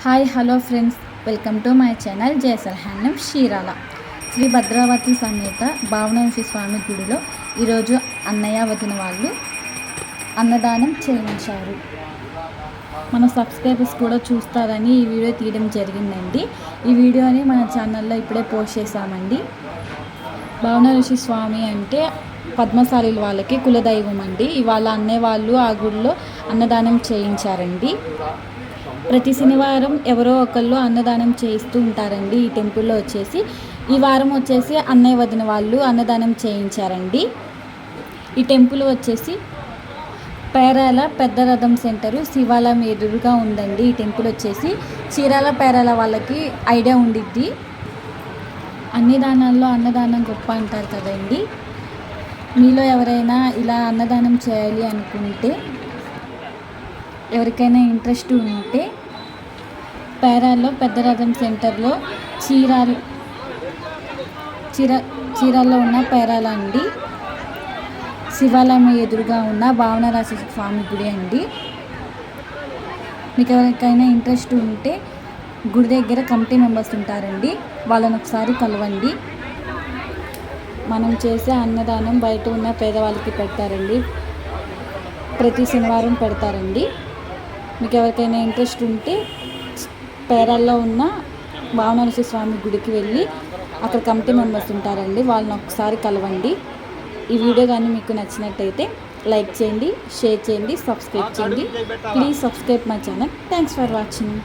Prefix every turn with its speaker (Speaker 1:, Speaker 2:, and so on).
Speaker 1: Hi hello friends, welcome to my channel Jesal handloom Chirala. Shri Bhadravati సమేత భావనాంశ స్వామి గుడిలో ఈరోజు అన్నయ్య వదిన వాళ్ళు అన్నదానం చేయించారు. మన సబ్స్క్రైబర్స్ కూడా చూస్తారని ఈ వీడియో తీయడం జరిగిందండి. ఈ వీడియోని మన ఛానల్లో ఇప్పుడే పోస్ట్ చేశామండి. భావనాంశ స్వామి అంటే పద్మశాలీల వాళ్ళకి కులదైవం అండి. ఇవాళ అన్నయ్య వాళ్ళు ఆ గుడిలో అన్నదానం చేయించారండి. ప్రతి శనివారం ఎవరో ఒకళ్ళు అన్నదానం చేయిస్తూ ఉంటారండి. ఈ టెంపుల్లో వచ్చేసి ఈ వారం వచ్చేసి అన్నయ్య వదిన వాళ్ళు అన్నదానం చేయించారండి. ఈ టెంపుల్ వచ్చేసి పేరాల పెద్ద రథం సెంటరు శివాలయం ఎదురుగా ఉందండి. ఈ టెంపుల్ వచ్చేసి చీరాల పేరాల వాళ్ళకి ఐడియా ఉండిద్ది. అన్ని దానాల్లో అన్నదానం గొప్ప అంటారు కదండి. మీలో ఎవరైనా ఇలా అన్నదానం చేయాలి అనుకుంటే, ఎవరికైనా ఇంట్రెస్ట్ ఉంటే పేరాల్లో పెద్ద రథం సెంటర్లో చీరాల్లో ఉన్న పేరాల అండి, శివాలయం ఎదురుగా ఉన్న భావనరాశి స్వామి గుడి అండి. మీకు ఎవరికైనా ఇంట్రెస్ట్ ఉంటే గుడి దగ్గర కమిటీ మెంబర్స్ ఉంటారండి, వాళ్ళని ఒకసారి కలవండి. మనం చేసే అన్నదానం బయట ఉన్న పేదవాళ్ళకి పెడతారండి. ప్రతి శనివారం పెడతారండి. మీకు ఎవరికైనా ఇంట్రెస్ట్ ఉంటే పేరాల్లో ఉన్న భావనాంశ స్వామి గుడికి వెళ్ళి అక్కడ కమిటీ మెంబర్స్ ఉంటారండి, వాళ్ళని ఒకసారి కలవండి. ఈ వీడియో కానీ మీకు నచ్చినట్టయితే లైక్ చేయండి, షేర్ చేయండి, సబ్స్క్రైబ్ చేయండి. Please subscribe my channel. Thanks for watching.